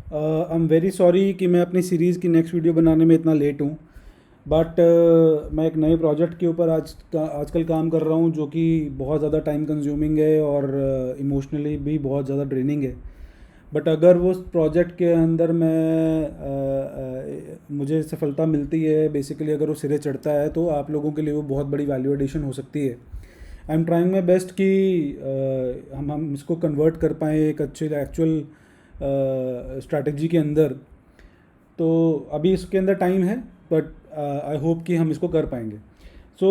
I am very sorry कि मैं अपनी सीरीज़ की नेक्स्ट वीडियो बनाने में इतना लेट हूँ। बट मैं एक नए प्रोजेक्ट के ऊपर आजकल काम कर रहा हूँ, जो कि बहुत ज़्यादा टाइम कंज्यूमिंग है और इमोशनली भी बहुत ज़्यादा ड्रेनिंग है। बट अगर वो उस प्रोजेक्ट के अंदर मुझे सफलता मिलती है, बेसिकली अगर वो सिरे चढ़ता है, तो आप लोगों के लिए वो बहुत बड़ी वैल्यू एडिशन हो सकती है। I am trying my best कि हम इसको कन्वर्ट कर पाएँ एक अच्छे एक्चुअल स्ट्रैटेजी के अंदर। तो अभी इसके अंदर टाइम है, बट आई होप कि हम इसको कर पाएंगे। सो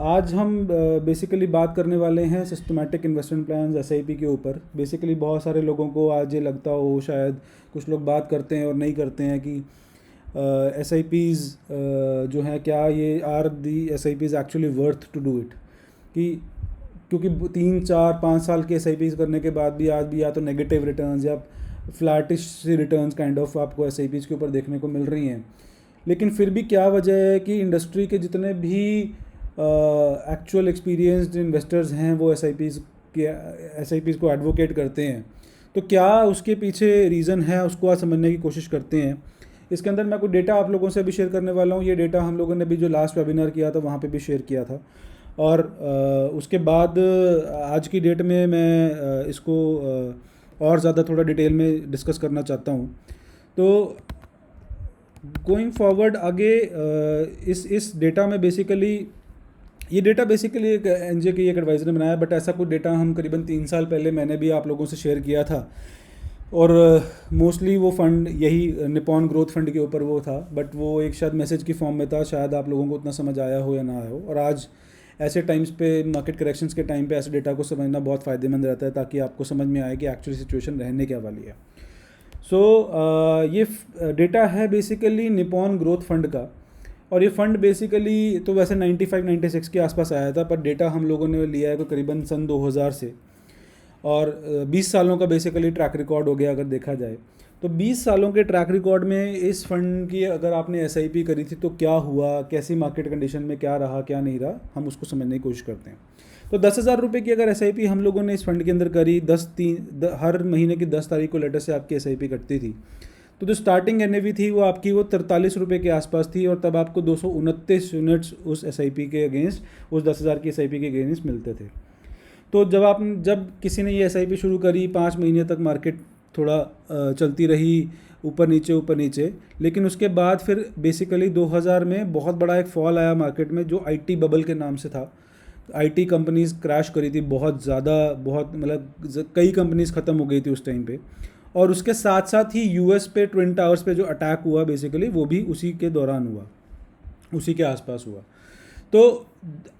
आज हम बेसिकली बात करने वाले हैं सिस्टमैटिक इन्वेस्टमेंट प्लान एसआईपी के ऊपर। बेसिकली बहुत सारे लोगों को आज ये लगता हो, शायद कुछ लोग बात करते हैं और नहीं करते हैं, कि एस आई पीज़ जो हैं, क्या ये are the S I Ps actually worth to do it. कि क्योंकि 3 4 5 साल के एस आई पीज़ करने के बाद भी या तो नेगेटिव रिटर्न्स या फ्लैटिश सी रिटर्न्स काइंड ऑफ आपको एस आई पीज़ के ऊपर देखने को मिल रही हैं। लेकिन फिर भी क्या वजह है कि इंडस्ट्री के जितने भी एक्चुअल एक्सपीरियंस्ड इन्वेस्टर्स हैं वो एस आई पीज़ को एडवोकेट करते हैं। तो क्या उसके पीछे रीज़न है, उसको आज समझने की कोशिश करते हैं। इसके अंदर मैं कुछ डेटा आप लोगों से भी शेयर करने वाला हूँ। ये डेटा हम लोगों ने भी जो लास्ट वेबिनार किया था वहाँ पे भी शेयर किया था। और उसके बाद आज की डेट में मैं इसको और ज़्यादा थोड़ा डिटेल में डिस्कस करना चाहता हूँ। तो गोइंग फॉरवर्ड आगे, इस डेटा में बेसिकली, ये डेटा बेसिकली एक एनजे की एक एडवाइज़र ने बनाया, बट ऐसा कुछ डेटा हम करीबन 3 साल पहले मैंने भी आप लोगों से शेयर किया था। और मोस्टली वो फंड यही निपॉन ग्रोथ फंड के ऊपर वो था, बट वो एक शायद मैसेज की फॉर्म में था, शायद आप लोगों को उतना समझ आया हो या ना आया हो। और आज ऐसे टाइम्स पे, मार्केट करेक्शंस के टाइम पे, ऐसे डेटा को समझना बहुत फ़ायदेमंद रहता है, ताकि आपको समझ में आए कि एक्चुअली सिचुएशन रहने क्या वाली है। सो ये डेटा है बेसिकली निपॉन ग्रोथ फंड का। और ये फ़ंड बेसिकली तो वैसे 95 96 के आसपास आया था, पर डेटा हम लोगों ने लिया है करीबन सन 2000 से। और 20 सालों का बेसिकली ट्रैक रिकॉर्ड हो गया अगर देखा जाए। तो 20 सालों के ट्रैक रिकॉर्ड में इस फंड की अगर आपने एसआईपी करी थी तो क्या हुआ, कैसी मार्केट कंडीशन में क्या रहा क्या नहीं रहा, हम उसको समझने की कोशिश करते हैं। तो 10,000 रुपये की अगर एसआईपी हम लोगों ने इस फंड के अंदर करी, हर महीने की 10 तारीख को लेटर से आपकी एसआईपी कटती थी। तो जो स्टार्टिंग एनएवी थी वो आपकी वो 43 रुपये के आसपास थी, और तब आपको 229 यूनिट्स उस एसआईपी के अगेंस्ट, उस 10,000 की एसआईपी के अगेंस्ट मिलते थे। तो जब किसी ने ये एसआईपी शुरू करी, 5 महीने तक मार्केट थोड़ा चलती रही, ऊपर नीचे। लेकिन उसके बाद फिर बेसिकली 2000 में बहुत बड़ा एक फॉल आया मार्केट में, जो आईटी बबल के नाम से था। आईटी कंपनीज क्रैश करी थी बहुत ज़्यादा, बहुत मतलब कई कंपनीज ख़त्म हो गई थी उस टाइम पे। और उसके साथ साथ ही यूएस पे ट्विन टावर्स पे जो अटैक हुआ बेसिकली, वो भी उसी के दौरान हुआ, उसी के आसपास हुआ। तो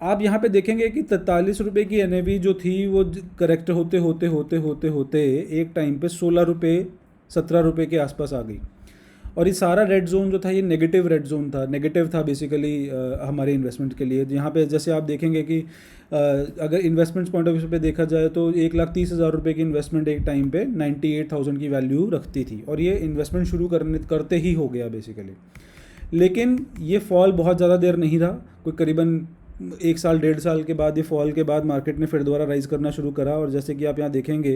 आप यहाँ पे देखेंगे कि 43 रुपये की एनएवी जो थी वो करेक्ट होते होते होते होते होते एक टाइम पे 16 रुपये 17 रुपये के आसपास आ गई। और ये सारा रेड जोन जो था, ये नेगेटिव रेड जोन था, नेगेटिव था बेसिकली हमारे इन्वेस्टमेंट के लिए। यहाँ पे जैसे आप देखेंगे कि अगर इन्वेस्टमेंट्स पॉइंट ऑफ व्यू पे देखा जाए तो 1,30,000 रुपये की इन्वेस्टमेंट एक टाइम पे 98,000 की वैल्यू रखती थी, और ये इन्वेस्टमेंट शुरू करते ही हो गया बेसिकली। लेकिन ये फॉल बहुत ज़्यादा देर नहीं रहा, कोई करीबन 1 साल 1.5 साल के बाद, ये फॉल के बाद मार्केट ने फिर दोबारा राइज़ करना शुरू करा। और जैसे कि आप यहाँ देखेंगे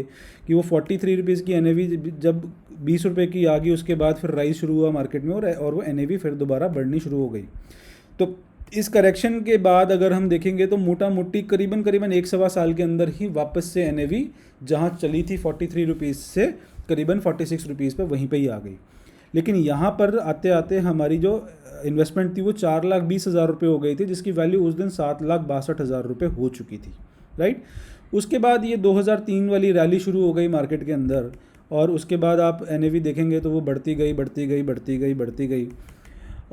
कि वो 43 रुपीज़ की एनएवी जब 20 रुपये की आ गई, उसके बाद फिर राइज शुरू हुआ मार्केट में, और वो एनएवी फिर दोबारा बढ़नी शुरू हो गई। तो इस करेक्शन के बाद अगर हम देखेंगे तो मोटा मोटी करीबन करीबन 1 सवा साल के अंदर ही वापस से एनएवी जहाँ चली थी 43 रुपीज़ से करीबन 46 रुपीज़ पर वहीं पर ही आ गई। लेकिन यहाँ पर आते आते हमारी जो इन्वेस्टमेंट थी वो 4,20,000 रुपये हो गई थी, जिसकी वैल्यू उस दिन 7,62,000 रुपये हो चुकी थी, राइट। उसके बाद ये 2003 वाली रैली शुरू हो गई मार्केट के अंदर, और उसके बाद आप एनएवी देखेंगे तो वो बढ़ती गई बढ़ती गई बढ़ती गई बढ़ती गई,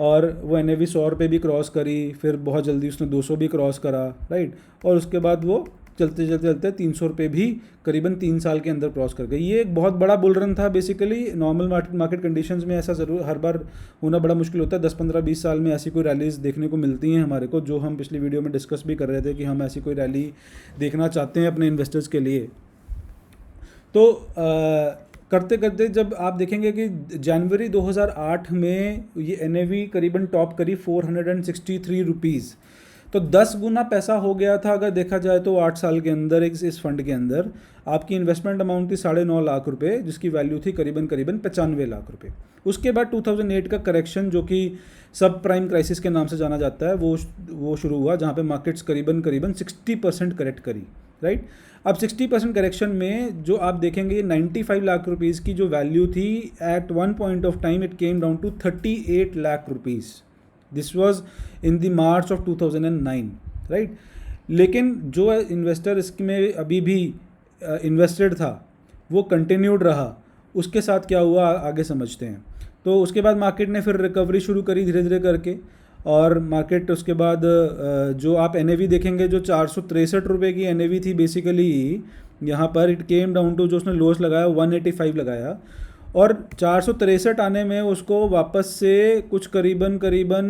और वो एनएवी 100 रुपये भी क्रॉस करी, फिर बहुत जल्दी उसने 200 भी क्रॉस करा, राइट। और उसके बाद वो चलते चलते चलते 300 रुपये भी करीबन 3 साल के अंदर क्रॉस कर गई। ये एक बहुत बड़ा बुल रन था बेसिकली। नॉर्मल मार्केट कंडीशंस में ऐसा ज़रूर हर बार होना बड़ा मुश्किल होता है। 10 15 20 साल में ऐसी कोई रैलीज देखने को मिलती हैं हमारे को, जो हम पिछली वीडियो में डिस्कस भी कर रहे थे कि हम ऐसी कोई रैली देखना चाहते हैं अपने इन्वेस्टर्स के लिए। तो करते करते जब आप देखेंगे कि जनवरी 2008 में ये एनएवी करीबन टॉप करी 463 रुपीज़। तो तो 10 गुना पैसा हो गया था अगर देखा जाए तो 8 साल के अंदर इस फंड के अंदर। आपकी इन्वेस्टमेंट अमाउंट थी 9.5 लाख रुपए, जिसकी वैल्यू थी करीबन करीबन 95 लाख रुपए। उसके बाद 2008 का करेक्शन, जो कि सब प्राइम क्राइसिस के नाम से जाना जाता है, वो शुरू हुआ, जहाँ पे मार्केट्स करीबन करीबन 60% करेक्ट करी, राइट। अब 60% करेक्शन में जो आप देखेंगे 95 लाख रुपीज़ की जो वैल्यू थी, at one point of time it came down to 38 lakh rupees. This was in the March of 2009, right. लेकिन जो इन्वेस्टर इसमें अभी भी इन्वेस्टेड था वो कंटिन्यूड रहा। उसके साथ क्या हुआ आगे समझते हैं। तो उसके बाद मार्केट ने फिर रिकवरी शुरू करी धीरे धीरे करके, और मार्केट उसके बाद जो आप एनएवी देखेंगे, जो 463 रुपये की एनएवी थी बेसिकली यहाँ पर, इट केम डाउन टू, जो उसने लोस लगाया 185 लगाया, और 463 आने में उसको वापस से कुछ करीबन करीबन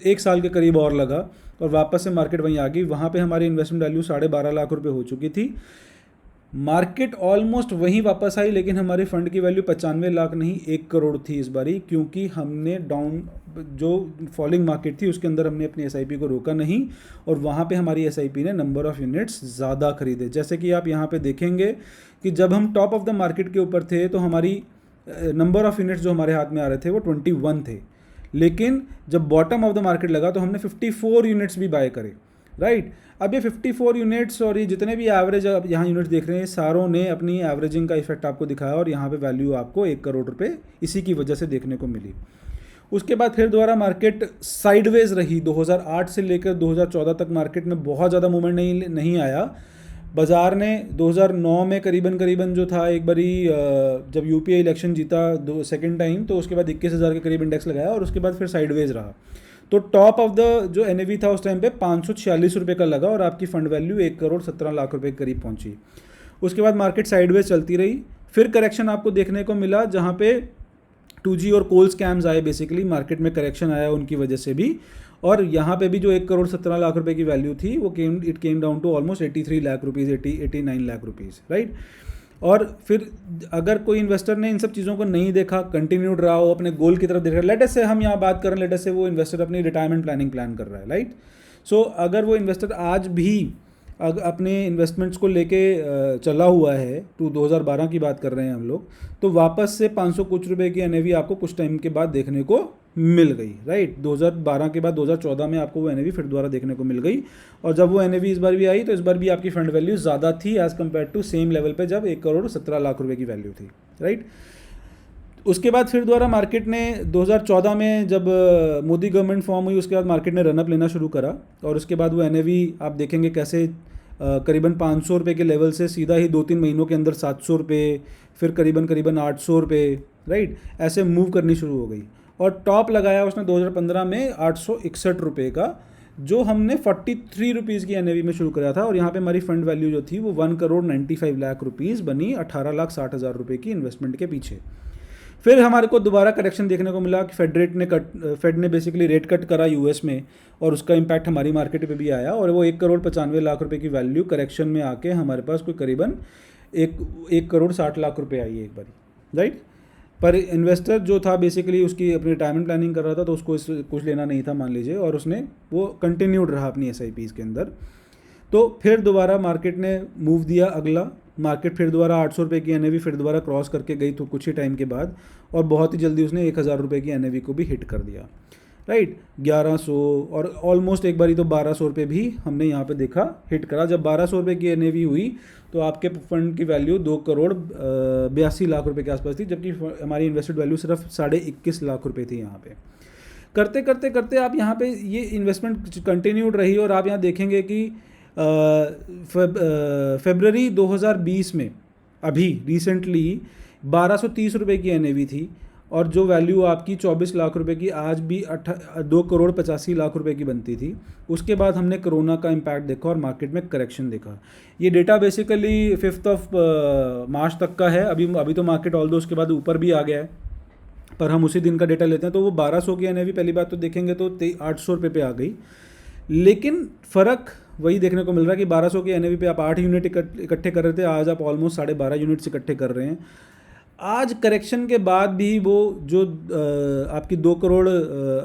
1 साल के करीब और लगा, और वापस से मार्केट वहीं आ गई। वहाँ पे हमारी इन्वेस्टमेंट वैल्यू 12.5 लाख रुपए हो चुकी थी। मार्केट ऑलमोस्ट वहीं वापस आई, लेकिन हमारे फंड की वैल्यू 95 लाख नहीं 1 करोड़ थी इस बारी, क्योंकि हमने डाउन जो फॉलिंग मार्केट थी उसके अंदर हमने अपनी एसआईपी को रोका नहीं, और वहाँ पे हमारी एसआईपी ने नंबर ऑफ़ यूनिट्स ज़्यादा खरीदे। जैसे कि आप यहाँ पे देखेंगे कि जब हम टॉप ऑफ द मार्केट के ऊपर थे तो हमारी नंबर ऑफ़ यूनिट्स जो हमारे हाथ में आ रहे थे वो 21 थे, लेकिन जब बॉटम ऑफ द मार्केट लगा तो हमने 54 यूनिट्स भी बाय करे, राइट। अब ये 54 यूनिट्स और ये जितने भी एवरेज आप यहाँ यूनिट्स देख रहे हैं, सारों ने अपनी एवरेजिंग का इफेक्ट आपको दिखाया, और यहाँ पे वैल्यू आपको 1 करोड़ रुपए इसी की वजह से देखने को मिली। उसके बाद फिर दोबारा मार्केट साइडवेज रही। 2008 से लेकर 2014 तक मार्केट में बहुत ज़्यादा मूवमेंट नहीं आया। बाज़ार ने 2009 में करीबन करीबन जो था, एक बारी जब यूपीए इलेक्शन जीता सेकेंड टाइम, तो उसके बाद 21,000 के करीब इंडेक्स लगाया, और उसके बाद फिर साइडवेज रहा। तो टॉप ऑफ द जो एनएवी था उस टाइम पे 546 रुपये का लगा, और आपकी फंड वैल्यू 1 करोड़ 17 लाख रुपए के करीब पहुंची। उसके बाद मार्केट साइडवेज चलती रही। फिर करेक्शन आपको देखने को मिला, जहाँ पे 2G और कोल स्कैम्स आए, बेसिकली मार्केट में करेक्शन आया उनकी वजह से भी, और यहाँ पे भी जो 1 करोड़ 17 लाख रुपए की वैल्यू थी वो it came down to almost 83 lakh rupees, 89 lakh rupees, right. और फिर अगर कोई इन्वेस्टर ने इन सब चीज़ों को नहीं देखा, कंटिन्यूड रहा हो, अपने गोल की तरफ देख रहा है, लेटेस्ट से हम यहाँ बात कर रहे हैं, लेटेस्ट से वो इन्वेस्टर अपनी रिटायरमेंट प्लानिंग प्लान कर रहा है, राइट। सो अगर वो इन्वेस्टर आज भी अपने इन्वेस्टमेंट्स को लेके चला हुआ है, 2012 की बात कर रहे हैं हम लोग, तो वापस से 500 कुछ रुपए की एनएवी आपको कुछ टाइम के बाद देखने को मिल गई, राइट। 2012 के बाद 2014 में आपको वो एनएवी फिर दोबारा देखने को मिल गई, और जब वो एनएवी इस बार भी आई तो इस बार भी आपकी फंड वैल्यू ज़्यादा थी as compare to same level पे जब 1 करोड़ 17 लाख रुपए की वैल्यू थी, राइट। उसके बाद फिर दोबारा मार्केट ने 2014 में जब मोदी गवर्नमेंट फॉर्म हुई, उसके बाद मार्केट ने रनअप लेना शुरू करा, और उसके बाद वो एनएवी आप देखेंगे कैसे करीबन 500 रुपये के लेवल से सीधा ही 2-3 महीनों के अंदर 700 रुपये, फिर करीबन करीबन 800 रुपये, राइट, ऐसे मूव करनी शुरू हो गई। और टॉप लगाया उसने 2015 में 861 रुपये का, जो हमने 43 रुपीज़ की एनएवी में शुरू करा था, और यहाँ पे हमारी फंड वैल्यू जो थी वो 1 करोड़ 95 लाख रुपीज़ बनी 18,60,000 रुपये की इन्वेस्टमेंट के पीछे। फिर हमारे को दोबारा करेक्शन देखने को मिला कि फेड ने बेसिकली रेट कट करा यूएस में, और उसका इम्पैक्ट हमारी मार्केट पे भी आया, और वो 1 करोड़ 95 लाख रुपए की वैल्यू करेक्शन में आके हमारे पास कोई करीबन 1 करोड़ 60 लाख रुपए आई है एक बारी, राइट। पर इन्वेस्टर जो था बेसिकली उसकी अपनी रिटायरमेंट प्लानिंग कर रहा था, तो उसको कुछ लेना नहीं था मान लीजिए, और उसने वो कंटिन्यूड रहा अपनी एसआईपीज़ के अंदर। तो फिर दोबारा मार्केट ने मूव दिया अगला, मार्केट फिर दोबारा 800 रुपये की एनएवी फिर दोबारा क्रॉस करके गई तो कुछ ही टाइम के बाद, और बहुत ही जल्दी उसने 1000 रुपये की एनएवी को भी हिट कर दिया, राइट। 1100 और ऑलमोस्ट एक बारी तो 1200 रुपये भी हमने यहाँ पे देखा हिट करा। जब 1200 रुपये की एनएवी हुई तो आपके फंड की वैल्यू 2 करोड़ 82 लाख रुपए के आसपास थी, जबकि हमारी इन्वेस्टेड वैल्यू सिर्फ 21.5 लाख रुपए थी यहाँ पे। करते करते करते आप यहाँ पे ये इन्वेस्टमेंट कंटिन्यूड रही, और आप यहाँ देखेंगे कि फरवरी 2020 में अभी रिसेंटली 1230 रुपये की एनएवी थी, और जो वैल्यू आपकी 24 लाख रुपए की आज भी 2 करोड़ 85 लाख रुपए की बनती थी। उसके बाद हमने कोरोना का इम्पैक्ट देखा और मार्केट में करेक्शन देखा। ये डेटा बेसिकली 5 मार्च तक का है। अभी तो मार्केट ऑल दो उसके बाद ऊपर भी आ गया है, पर हम उसी दिन का डेटा लेते हैं। तो वो 1200 की एनएवी पहली बात तो देखेंगे तो 800 रुपये पे आ गई, लेकिन फ़र्क वही देखने को मिल रहा है कि 1200 की एनएवी पे आप 8 यूनिट इकट्ठे कर रहे थे, आज आप ऑलमोस्ट 12.5 यूनिट्स इकट्ठे कर रहे हैं। आज करेक्शन के बाद भी वो जो आपकी 2 करोड़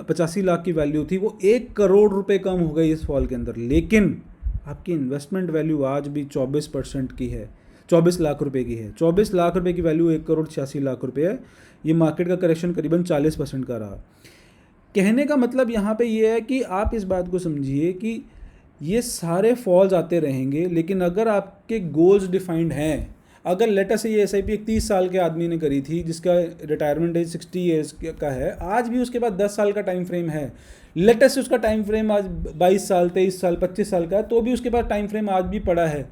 85 लाख की वैल्यू थी वो 1 करोड़ रुपए कम हो गई इस फॉल के अंदर, लेकिन आपकी इन्वेस्टमेंट वैल्यू आज भी 24% की है, 24 लाख रुपए की है। 24 लाख रुपए की वैल्यू 1 करोड़ 86 लाख रुपए है। ये मार्केट का करेक्शन करीबन 40% का रहा। कहने का मतलब यहाँ पे ये है कि आप इस बात को समझिए कि ये सारे फॉल्स आते रहेंगे, लेकिन अगर आपके गोल्स डिफाइंड हैं, अगर लेटर से ये एसआईपी एक 30 साल के आदमी ने करी थी जिसका रिटायरमेंट एज 60 ईयर्स का है, आज भी उसके पास 10 साल का टाइम फ्रेम है, लेटर से उसका टाइम फ्रेम आज 22 साल 23 साल 25 साल का है, तो भी उसके पास टाइम फ्रेम आज भी पड़ा है।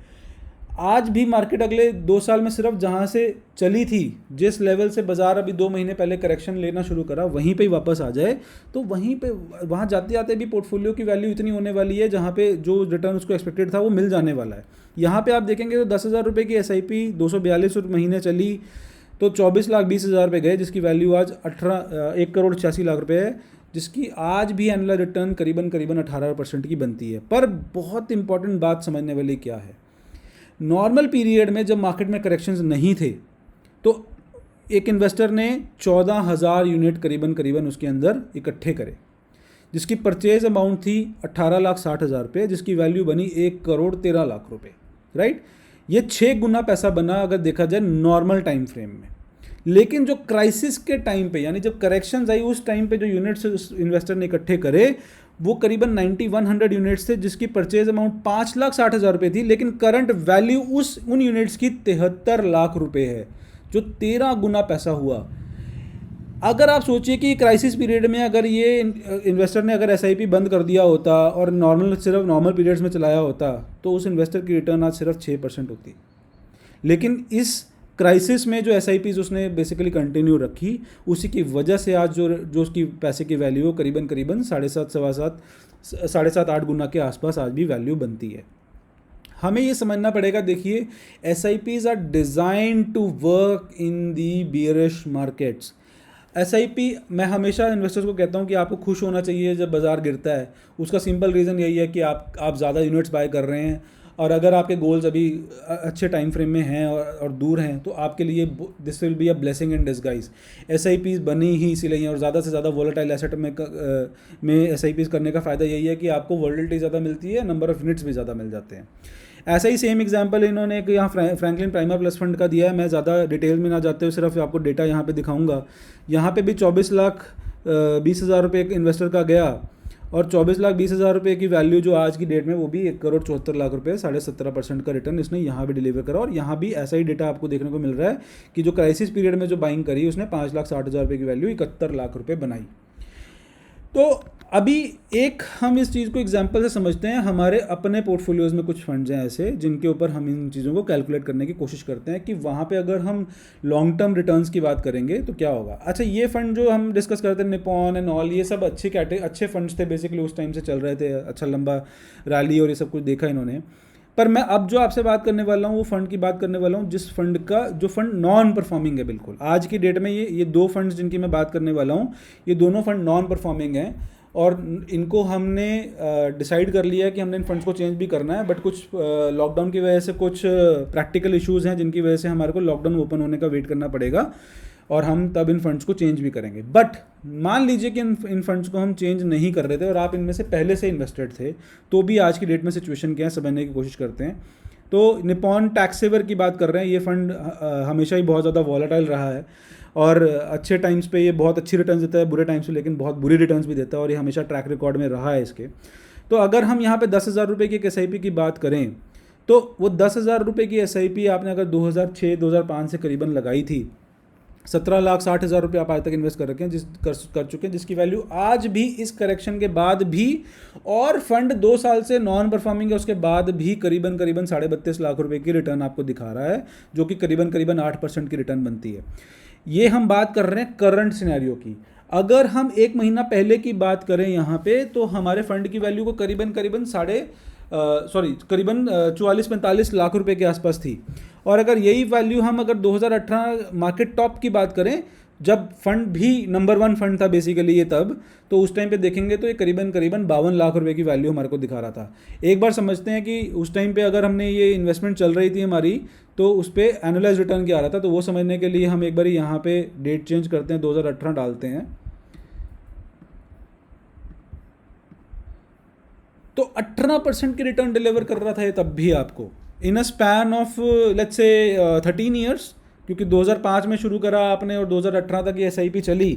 आज भी मार्केट अगले 2 साल में सिर्फ जहाँ से चली थी, जिस लेवल से बाजार अभी 2 महीने पहले करेक्शन लेना शुरू करा, वहीं पे ही वापस आ जाए तो वहीं पे वहाँ जाते जाते भी पोर्टफोलियो की वैल्यू इतनी होने वाली है जहाँ पे जो रिटर्न उसको एक्सपेक्टेड था वो मिल जाने वाला है। यहाँ पे आप देखेंगे तो 10,000 रुपये की SIP 242 महीने चली तो 24,20,000 पे गए, जिसकी वैल्यू आज 1 करोड़ 86 लाख रुपये है, जिसकी आज भी एनुअल रिटर्न करीबन 18% की बनती है। पर बहुत इंपॉर्टेंट बात समझने वाली क्या है, नॉर्मल पीरियड में जब मार्केट में करेक्शंस नहीं थे तो एक इन्वेस्टर ने 14,000 यूनिट करीबन उसके अंदर इकट्ठे करे, जिसकी परचेज अमाउंट थी 18,60,000 रुपये, जिसकी वैल्यू बनी 1 करोड़ 13 लाख रुपये, राइट। ये 6 गुना पैसा बना अगर देखा जाए नॉर्मल टाइम फ्रेम में। लेकिन जो क्राइसिस के टाइम पे, यानी जब करेक्शंस आई उस टाइम पे जो यूनिट्स इन्वेस्टर ने इकट्ठे करे वो करीबन 9100 यूनिट्स थे, जिसकी परचेज अमाउंट 5,60,000 रुपये थी, लेकिन करंट वैल्यू उन यूनिट्स की 73 लाख रुपये है, जो 13 गुना पैसा हुआ। अगर आप सोचिए कि क्राइसिस पीरियड में अगर ये इन्वेस्टर ने अगर SIP बंद कर दिया होता और सिर्फ नॉर्मल पीरियड्स में चलाया होता तो उस इन्वेस्टर की रिटर्न आज सिर्फ 6% होती। लेकिन इस क्राइसिस में जो SIPs उसने बेसिकली कंटिन्यू रखी, उसी की वजह से आज जो उसकी पैसे की वैल्यू करीबन 7.5-8 गुना के आसपास आज भी वैल्यू बनती है। हमें ये समझना पड़ेगा, देखिए SIPs are design to work in the bearish markets. SIP, मैं हमेशा इन्वेस्टर्स को कहता हूँ कि आपको खुश होना चाहिए जब बाज़ार गिरता है। उसका सिंपल रीज़न यही है कि आप ज़्यादा यूनिट्स बाय कर रहे हैं, और अगर आपके गोल्स अभी अच्छे टाइम फ्रेम में हैं और दूर हैं तो आपके लिए this will be a blessing in disguise. SIPs बनी ही इसीलिए हैं, और ज़्यादा से ज़्यादा वोलेटाइल एसेट में SIPs करने का फ़ायदा यही है कि आपको वोलेटिलिटी ज़्यादा मिलती है, नंबर ऑफ यूनिट्स भी ज़्यादा मिल जाते हैं। ऐसा ही सेम एग्जांपल इन्होंने एक यहाँ फ्रैंकलिन प्राइमर प्लस फंड का दिया है। मैं ज़्यादा डिटेल में ना जाते हुए सिर्फ आपको डेटा यहाँ पे दिखाऊंगा। यहाँ पे भी 24,20,000 रुपये एक इन्वेस्टर का गया, और 24,20,000 रुपये की वैल्यू जो आज की डेट में वो भी 1 करोड़ 74 लाख रुपये, 17.5% का रिटर्न इसने यहाँ भी डिलीवर करा। और यहाँ भी ऐसा ही डेटा आपको देखने को मिल रहा है कि जो क्राइसिस पीरियड में जो बाइंग करी उसने 5,60,000 रुपये की वैल्यू 71 लाख रुपये बनाई। तो अभी एक हम इस चीज़ को एग्जांपल से समझते हैं। हमारे अपने पोर्टफोलियोज़ में कुछ फंड्स हैं ऐसे जिनके ऊपर हम इन चीज़ों को कैलकुलेट करने की कोशिश करते हैं कि वहाँ पे अगर हम लॉन्ग टर्म रिटर्न्स की बात करेंगे तो क्या होगा। अच्छा, ये फंड जो हम डिस्कस करते हैं निपॉन एंड ऑल, ये सब अच्छे फंड्स थे, बेसिकली उस टाइम से चल रहे थे, अच्छा लंबा रैली और ये सब कुछ देखा इन्होंने। पर मैं अब जो आपसे बात करने वाला हूँ वो फंड की बात करने वाला हूँ जिस फंड का जो फंड नॉन परफॉर्मिंग है। बिल्कुल आज की डेट में ये 2 फंड्स जिनकी मैं बात करने वाला हूँ, ये दोनों फंड नॉन परफॉर्मिंग हैं, और इनको हमने डिसाइड कर लिया है कि हमने इन फंड्स को चेंज भी करना है। बट कुछ लॉकडाउन की वजह से कुछ प्रैक्टिकल इश्यूज़ हैं जिनकी वजह से हमारे को लॉकडाउन ओपन होने का वेट करना पड़ेगा, और हम तब इन फंड्स को चेंज भी करेंगे। बट मान लीजिए कि इन फंड्स को हम चेंज नहीं कर रहे थे और आप इनमें से पहले से इन्वेस्टेड थे, तो भी आज की डेट में सिचुएशन क्या है समझने की कोशिश करते हैं। तो निपॉन टैक्स सेवर की बात कर रहे हैं। ये फंड हमेशा ही बहुत ज़्यादा वॉलेटाइल रहा है, और अच्छे टाइम्स पे ये बहुत अच्छी रिटर्न्स देता है, बुरे टाइम्स पे लेकिन बहुत बुरी रिटर्न्स भी देता है, और ये हमेशा ट्रैक रिकॉर्ड में रहा है इसके। तो अगर हम यहाँ पे 10,000 रुपये की एक SIP की बात करें तो वो 10,000 रुपये की SIP आपने अगर 2006-2005 से करीबन लगाई थी, 17,60,000 रुपये आप आज तक इन्वेस्ट कर रखे हैं, कर चुके हैं, जिसकी वैल्यू आज भी इस करेक्शन के बाद भी, और फंड 2 साल से नॉन परफॉर्मिंग है उसके बाद भी करीबन 32.5 लाख रुपये की रिटर्न आपको दिखा रहा है, जो कि करीबन 8% की रिटर्न बनती है। ये हम बात कर रहे हैं करंट सिनेरियो की। अगर हम 1 महीना पहले की बात करें यहाँ पे, तो हमारे फंड की वैल्यू को करीबन 44-45 लाख रुपए के आसपास थी। और अगर यही वैल्यू हम अगर 2018 मार्केट टॉप की बात करें, जब फंड भी नंबर 1 फंड था बेसिकली ये तब, तो उस टाइम पे देखेंगे तो ये करीबन करीबन 52 लाख रुपए की वैल्यू हमारे को दिखा रहा था। एक बार समझते हैं कि उस टाइम पे अगर हमने ये इन्वेस्टमेंट चल रही थी हमारी, तो उस पर एनुअलाइज रिटर्न क्या आ रहा था, तो वो समझने के लिए हम एक बार यहाँ पे डेट चेंज करते हैं, 2018 डालते हैं। तो 18% की रिटर्न डिलीवर कर रहा था ये तब भी आपको, in a span of let's say 13 years, क्योंकि 2005 में शुरू करा आपने और 2018 तक ये SIP चली,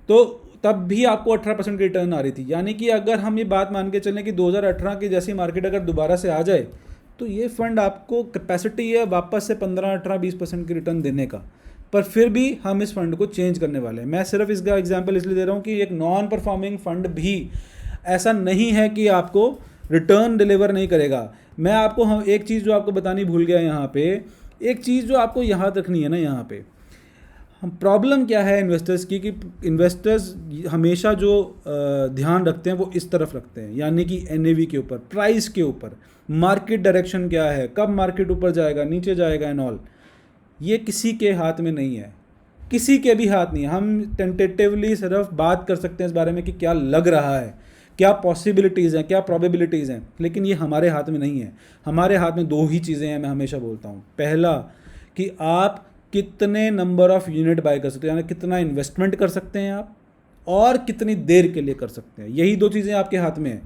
तो तब भी आपको 18% की रिटर्न आ रही थी। यानी कि अगर हम ये बात मान के चलें कि 2018 की जैसी मार्केट अगर दोबारा से आ जाए, तो ये फंड आपको कैपेसिटी है वापस से 15-18-20% की रिटर्न देने का। पर फिर भी हम इस फंड को चेंज करने वाले हैं। मैं सिर्फ इसका एग्जांपल इसलिए दे रहा हूँ कि एक नॉन परफॉर्मिंग फंड भी ऐसा नहीं है कि आपको रिटर्न डिलीवर नहीं करेगा। मैं आपको हम एक चीज़ जो आपको बतानी भूल गया यहाँ पे, एक चीज़ जो आपको याद रखनी है ना, यहाँ पे हम प्रॉब्लम क्या है इन्वेस्टर्स की, कि इन्वेस्टर्स हमेशा जो ध्यान रखते हैं वो इस तरफ रखते हैं, यानी कि NAV के ऊपर, प्राइस के ऊपर, मार्केट डायरेक्शन क्या है, कब मार्केट ऊपर जाएगा नीचे जाएगा एंड ऑल। ये किसी के हाथ में नहीं है, किसी के भी हाथ नहीं है। हम टेंटेटिवली सिर्फ बात कर सकते हैं इस बारे में कि क्या लग रहा है, क्या पॉसिबिलिटीज़ हैं, क्या प्रोबेबिलिटीज़ हैं, लेकिन ये हमारे हाथ में नहीं है। हमारे हाथ में 2 ही चीज़ें हैं, मैं हमेशा बोलता हूँ। पहला कि आप कितने नंबर ऑफ यूनिट बाय कर सकते हैं, यानी कितना इन्वेस्टमेंट कर सकते हैं आप, और कितनी देर के लिए कर सकते हैं। यही 2 चीज़ें आपके हाथ में हैं।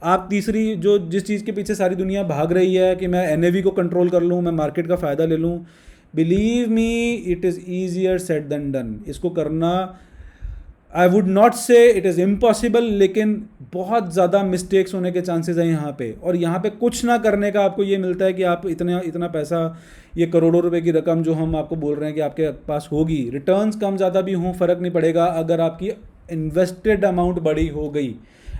आप तीसरी जो जिस चीज़ के पीछे सारी दुनिया भाग रही है कि मैं NAV को कंट्रोल कर लूँ, मैं मार्केट का फ़ायदा ले लूँ, believe me it is easier said than done. इसको करना, I would not say it is impossible, लेकिन बहुत ज़्यादा मिस्टेक्स होने के चांसेस हैं यहाँ पे। और यहाँ पे कुछ ना करने का आपको ये मिलता है कि आप इतना पैसा, ये करोड़ों रुपए की रकम जो हम आपको बोल रहे हैं कि आपके पास होगी, रिटर्न्स कम ज़्यादा भी हों फ़र्क नहीं पड़ेगा अगर आपकी इन्वेस्टेड अमाउंट बड़ी हो गई।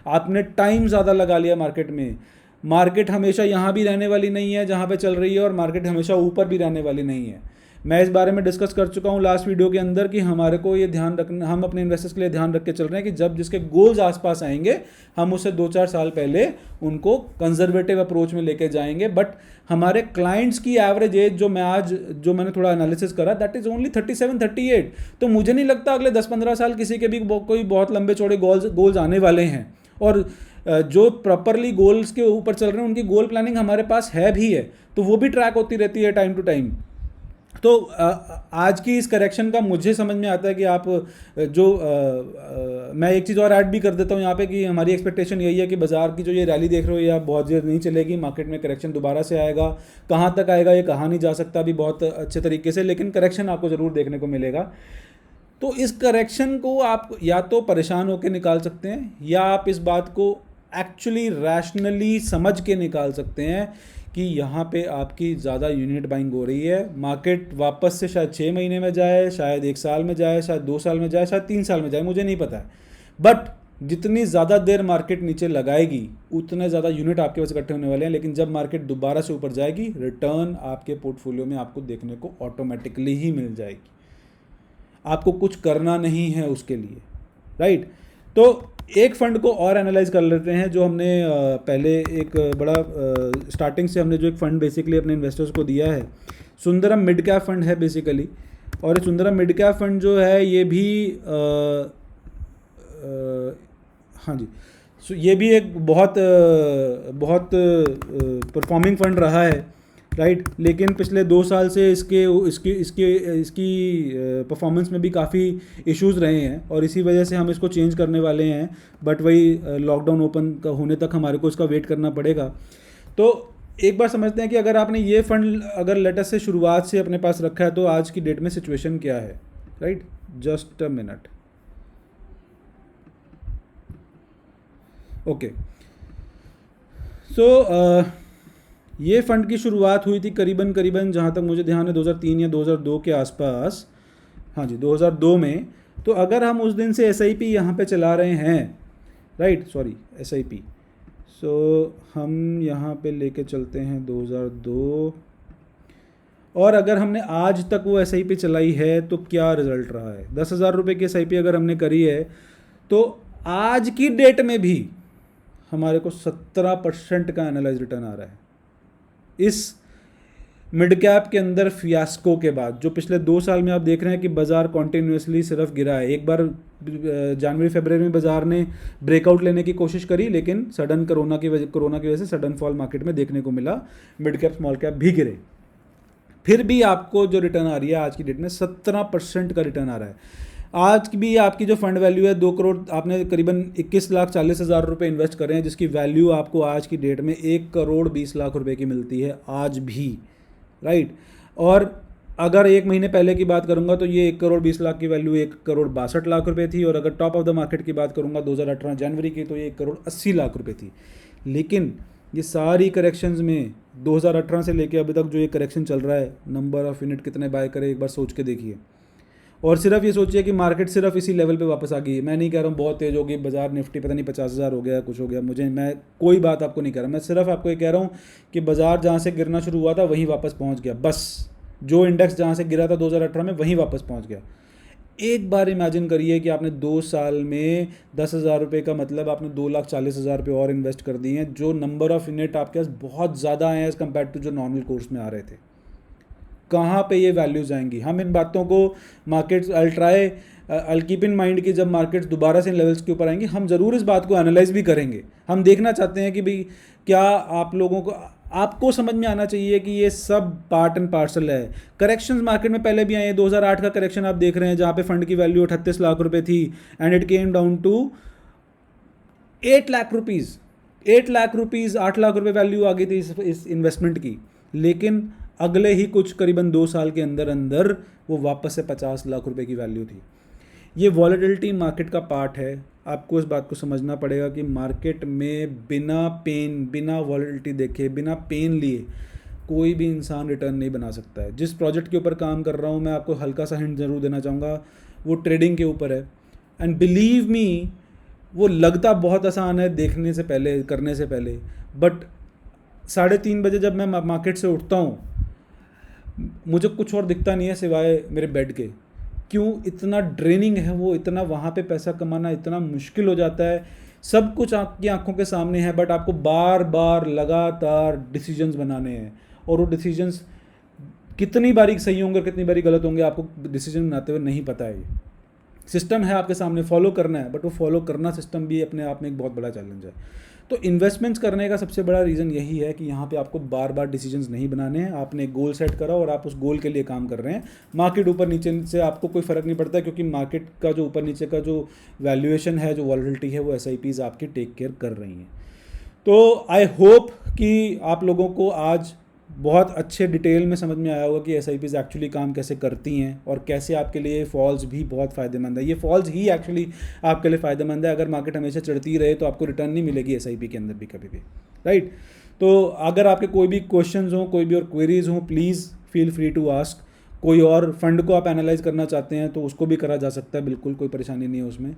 आपने टाइम ज़्यादा लगा लिया मार्केट में। मार्केट हमेशा यहाँ भी रहने वाली नहीं है जहाँ पे चल रही है, और मार्केट हमेशा ऊपर भी रहने वाली नहीं है। मैं इस बारे में डिस्कस कर चुका हूँ लास्ट वीडियो के अंदर कि हमारे को ये ध्यान रखना, हम अपने इन्वेस्टर्स के लिए ध्यान रख के चल रहे हैं कि जब जिसके गोल्स आसपास आएंगे हम उससे 2-4 साल पहले उनको कंजर्वेटिव अप्रोच में लेके जाएंगे। बट हमारे क्लाइंट्स की एवरेज एज जो मैंने थोड़ा एनालिसिस करा, दैट इज़ ओनली 37-38। तो मुझे नहीं लगता अगले 10-15 साल किसी के भी कोई बहुत लंबे चौड़े गोल्स आने वाले हैं। और जो प्रॉपरली गोल्स के ऊपर चल रहे हैं उनकी गोल प्लानिंग हमारे पास है भी है, तो वो भी ट्रैक होती रहती है टाइम टू टाइम। तो आज की इस करेक्शन का मुझे समझ में आता है कि आप मैं एक चीज़ और ऐड भी कर देता हूँ यहाँ पे कि हमारी एक्सपेक्टेशन यही है कि बाज़ार की जो ये रैली देख रहे हो ये बहुत देर नहीं चलेगी, मार्केट में करेक्शन दोबारा से आएगा। कहाँ तक आएगा ये कहा नहीं जा सकता अभी बहुत अच्छे तरीके से, लेकिन करेक्शन आपको ज़रूर देखने को मिलेगा। तो इस करेक्शन को आप या तो परेशान होकर निकाल सकते हैं, या आप इस बात को एक्चुअली रैशनली समझ के निकाल सकते हैं कि यहाँ पे आपकी ज़्यादा यूनिट बाइंग हो रही है। मार्केट वापस से शायद 6 महीने में जाए, शायद 1 साल में जाए, शायद 2 साल में जाए, शायद 3 साल में जाए, मुझे नहीं पता है। बट जितनी ज़्यादा देर मार्केट नीचे लगाएगी उतने ज़्यादा यूनिट आपके पास इकट्ठे होने वाले हैं। लेकिन जब मार्केट दोबारा से ऊपर जाएगी, रिटर्न आपके पोर्टफोलियो में आपको देखने को ऑटोमेटिकली ही मिल जाएगी। आपको कुछ करना नहीं है उसके लिए, राइट। तो एक फ़ंड को और एनालाइज कर लेते हैं जो हमने पहले एक बड़ा स्टार्टिंग से हमने जो एक फ़ंड बेसिकली अपने इन्वेस्टर्स को दिया है, सुंदरम मिड कैप फंड है बेसिकली। और ये सुंदरम मिड कैप फंड जो है ये भी हाँ जी, ये भी एक बहुत परफॉर्मिंग फ़ंड रहा है, राइट। लेकिन पिछले 2 साल से इसकी परफॉर्मेंस में भी काफ़ी इश्यूज़ रहे हैं, और इसी वजह से हम इसको चेंज करने वाले हैं। बट वही लॉकडाउन ओपन का होने तक हमारे को इसका वेट करना पड़ेगा। तो एक बार समझते हैं कि अगर आपने ये फ़ंड अगर लेटेस्ट से शुरुआत से अपने पास रखा है तो आज की डेट में सिचुएशन क्या है, right. Just a minute, okay. So ये फ़ंड की शुरुआत हुई थी करीबन जहाँ तक मुझे ध्यान है 2003 या 2002 के आसपास, हाँ जी 2002 में। तो अगर हम उस दिन से SIP यहाँ पे चला रहे हैं, राइट, सॉरी SIP, सो हम यहाँ पे लेके चलते हैं 2002, और अगर हमने आज तक वो SIP चलाई है तो क्या रिज़ल्ट रहा है। 10,000 रुपये की SIP अगर हमने करी है तो आज की डेट में भी हमारे को 17% का एनालाइज रिटर्न आ रहा है। इस मिड कैप के अंदर फियास्को के बाद जो पिछले 2 साल में आप देख रहे हैं कि बाज़ार कॉन्टीन्यूसली सिर्फ गिरा है। एक बार जनवरी फरवरी में बाज़ार ने ब्रेकआउट लेने की कोशिश करी, लेकिन सडन कोरोना की वजह से सडन फॉल मार्केट में देखने को मिला, मिड कैप स्मॉल कैप भी गिरे। फिर भी आपको जो रिटर्न आ रही है आज की डेट में 17% का रिटर्न आ रहा है। आज भी आपकी जो फंड वैल्यू है 2 करोड़, आपने करीबन 21,40,000 रुपये इन्वेस्ट कर रहे हैं, जिसकी वैल्यू आपको आज की डेट में 1,20,00,000 रुपये की मिलती है आज भी, राइट। और अगर 1 महीने पहले की बात करूंगा तो ये 1,20,00,000 की वैल्यू 1,62,00,000 रुपये थी, और अगर टॉप ऑफ द मार्केट की बात करूंगा 2018 जनवरी की तो ये 1,80,00,000 रुपये थी। लेकिन ये सारी करेक्शंस में 2018 से लेके अभी तक जो ये करेक्शन चल रहा है, नंबर ऑफ यूनिट कितने बाय करे एक बार सोच के देखिए। और सिर्फ ये सोचिए कि मार्केट सिर्फ इसी लेवल पे वापस आ गई है। मैं नहीं कह रहा हूँ बहुत तेज़ होगी बाजार, निफ्टी पता नहीं 50,000 हो गया कुछ हो गया, मैं कोई बात आपको नहीं कह रहा, मैं सिर्फ आपको ये कह रहा हूँ कि बाजार जहाँ से गिरना शुरू हुआ था वहीं वापस पहुँच गया। बस जो इंडेक्स जहाँ से गिरा था 2018 में वहीं वापस पहुँच गया। एक बार इमेजिन करिए कि आपने 2 साल में 10,000 रुपये का मतलब आपने 2,40,000 रुपये और इन्वेस्ट कर दिए हैं, जो नंबर ऑफ यूनिट आपके पास बहुत ज़्यादा आए हैं एज़ कम्पेयर टू जो नॉर्मल कोर्स में आ रहे थे। कहाँ पे ये वैल्यूज़ आएंगी? हम इन बातों को markets I keep in mind कि जब मार्केट्स दोबारा से इन लेवल्स के ऊपर आएंगी हम ज़रूर इस बात को एनालाइज भी करेंगे। हम देखना चाहते हैं कि भाई क्या आप लोगों को, आपको समझ में आना चाहिए कि ये सब पार्ट एंड पार्सल है। करेक्शंस मार्केट में पहले भी आए हैं। 2008 का करेक्शन आप देख रहे हैं जहाँ पे फंड की वैल्यू 38 लाख रुपए थी and it came down to 8 lakh rupees. 8 lakh rupees, 8 lakh रुपए वैल्यू आ गई थी इस इन्वेस्टमेंट की। लेकिन अगले ही कुछ करीबन 2 साल के अंदर अंदर वो वापस से 50 लाख रुपए की वैल्यू थी। ये वॉलेटिलिटी मार्केट का पार्ट है। आपको इस बात को समझना पड़ेगा कि मार्केट में बिना पेन, बिना वॉलेटिलिटी देखे, बिना पेन लिए कोई भी इंसान रिटर्न नहीं बना सकता है। जिस प्रोजेक्ट के ऊपर काम कर रहा हूँ मैं आपको हल्का सा हिंट ज़रूर देना चाहूँगा, वो ट्रेडिंग के ऊपर है। एंड बिलीव मी, वो लगता बहुत आसान है देखने से पहले, करने से पहले, बट 3:30 बजे जब मैं मार्केट से उठता हूँ मुझे कुछ और दिखता नहीं है सिवाय मेरे बेड के। क्यों? इतना ड्रेनिंग है वो, इतना वहाँ पे पैसा कमाना इतना मुश्किल हो जाता है। सब कुछ आपकी आंखों के सामने है बट आपको बार बार लगातार डिसीजंस बनाने हैं, और वो डिसीजंस कितनी बारी सही होंगे और कितनी बारी गलत होंगे आपको डिसीजन बनाते हुए नहीं पता है। ये सिस्टम है आपके सामने, फॉलो करना है, बट वो फॉलो करना सिस्टम भी अपने आप में एक बहुत बड़ा चैलेंज है। तो इन्वेस्टमेंट्स करने का सबसे बड़ा रीज़न यही है कि यहाँ पे आपको बार बार डिसीजंस नहीं बनाने हैं। आपने एक गोल सेट करा और आप उस गोल के लिए काम कर रहे हैं। मार्केट ऊपर नीचे से आपको कोई फ़र्क नहीं पड़ता, क्योंकि मार्केट का जो ऊपर नीचे का जो वैल्यूएशन है, जो वॉलेटिलिटी है, वो SIPs आपकी टेक केयर कर रही हैं। तो आई होप कि आप लोगों को आज बहुत अच्छे डिटेल में समझ में आया होगा कि SIPs एक्चुअली काम कैसे करती हैं और कैसे आपके लिए फॉल्स भी बहुत फ़ायदेमंद है। ये फॉल्स ही एक्चुअली आपके लिए फ़ायदेमंद है। अगर मार्केट हमेशा चढ़ती रहे तो आपको रिटर्न नहीं मिलेगी SIP के अंदर भी कभी भी, राइट। तो अगर आपके कोई भी क्वेश्चंस हों, कोई भी और क्वेरीज हों, please feel free to ask. कोई और फंड को आप एनालाइज करना चाहते हैं तो उसको भी करा जा सकता है, बिल्कुल कोई परेशानी नहीं है उसमें।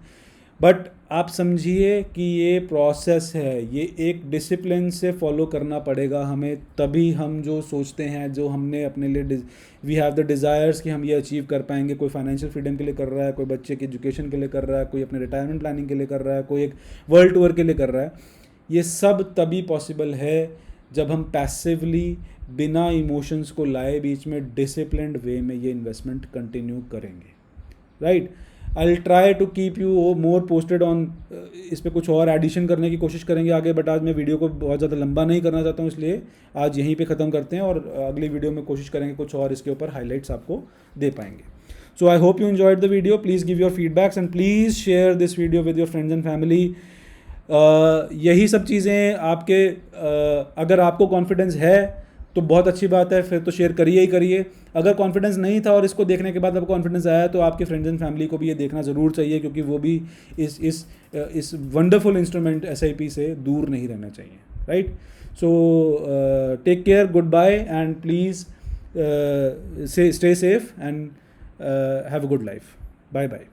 बट आप समझिए कि ये प्रोसेस है, ये एक डिसिप्लिन से फॉलो करना पड़ेगा हमें, तभी हम जो सोचते हैं, जो हमने अपने लिए वी हैव द डिज़ायर्स कि हम ये अचीव कर पाएंगे। कोई फाइनेंशियल फ्रीडम के लिए कर रहा है, कोई बच्चे की एजुकेशन के लिए कर रहा है, कोई अपने रिटायरमेंट प्लानिंग के लिए कर रहा है, कोई एक वर्ल्ड टूर के लिए कर रहा है। ये सब तभी पॉसिबल है जब हम पैसिवली, बिना इमोशंस को लाए बीच में, डिसिप्लिन्ड वे में ये इन्वेस्टमेंट कंटिन्यू करेंगे, right. I will try to keep you more posted on, इस पर कुछ और एडिशन करने की कोशिश करेंगे आगे, बट आज मैं वीडियो को बहुत ज़्यादा लंबा नहीं करना चाहता हूँ, इसलिए आज यहीं पे ख़त्म करते हैं और अगली वीडियो में कोशिश करेंगे कुछ और इसके ऊपर हाइलाइट्स आपको दे पाएंगे। So I hope you enjoyed the video. Please give your feedbacks and please share this video with your friends and family. यही सब चीज़ें आपके, अगर आपको कॉन्फिडेंस है तो बहुत अच्छी बात है, फिर तो शेयर करिए ही करिए। अगर कॉन्फिडेंस नहीं था और इसको देखने के बाद आपको कॉन्फिडेंस आया तो आपके फ्रेंड्स एंड फैमिली को भी ये देखना ज़रूर चाहिए, क्योंकि वो भी इस वंडरफुल इंस्ट्रूमेंट SIP से दूर नहीं रहना चाहिए, right. So take care, goodbye and please stay safe and have a good life. Bye bye.